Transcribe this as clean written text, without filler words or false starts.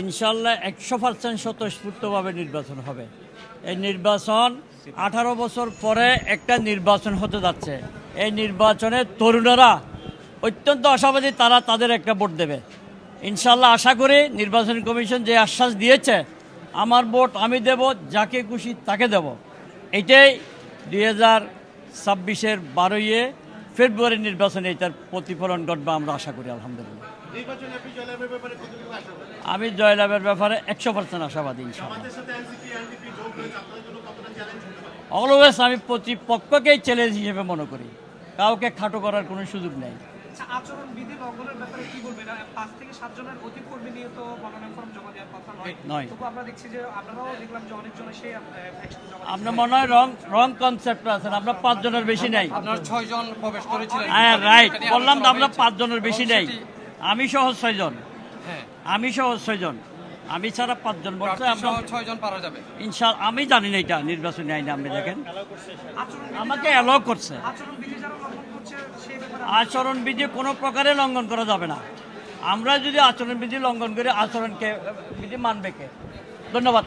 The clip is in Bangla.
ইনশাল্লাহ 100% স্বতঃস্ফূর্তভাবে নির্বাচন হবে। এই নির্বাচন 18 বছর পরে একটা নির্বাচন হতে যাচ্ছে। এই নির্বাচনে তরুণরা অত্যন্ত আশাবাদী, তারা তাদের একটা ভোট দেবে ইনশাল্লাহ। আশা করি নির্বাচন কমিশন যে আশ্বাস দিয়েছে, আমার ভোট আমি দেব, যাকে খুশি তাকে দেব, এটাই 2026-এর 12 ফেব্রুয়ারি নির্বাচনে এটার প্রতিফলন ঘটবে আমরা আশা করি আলহামদুলিল্লাহ। আমি জয়লাভের ব্যাপারে 100% আশাবাদী ইনশাআল্লাহ। অলওয়েজ আমি প্রতিপক্ষকেই চ্যালেঞ্জ হিসেবে মনে করি, কাউকে খাটো করার কোনো সুযোগ নেই। আচরণ বিধি লঙ্ঘনের ব্যাপারে কি বলবেন? 5 থেকে 7 জনের অধিক কর্মী নিয়ে তো মনোনয়ন ফর্ম জমা দেওয়ার কথা নয়। তবু আমরা দেখছি যে আপনারাও দেখলাম যে অনেকজন সেই একসাথে জমা। আপনার মনে হয় রং কনসেপ্ট আছেন। আমরা 5 জনের বেশি নাই। আপনার 6 জন প্রবেশ করেছিলেন। হ্যাঁ রাইট, বললাম তো আমরা 5 জনের বেশি নাই। আমি সহ 6 জন। হ্যাঁ, আমি সহ 6 জন। আমি ছাড়া 5 জন বলছে। আমরা 6 জন পারা যাবে ইনশাআল্লাহ। আমি জানি না এটা নির্বাচনী আইনে, আপনি দেখেন আমাকে অ্যালাউ করছে। আচরণবিধি কোনো প্রকারে লঙ্ঘন করা যাবে না। আমরা যদি আচরণবিধি লঙ্ঘন করি, আচরণকে বিধি মানবে কে? ধন্যবাদ।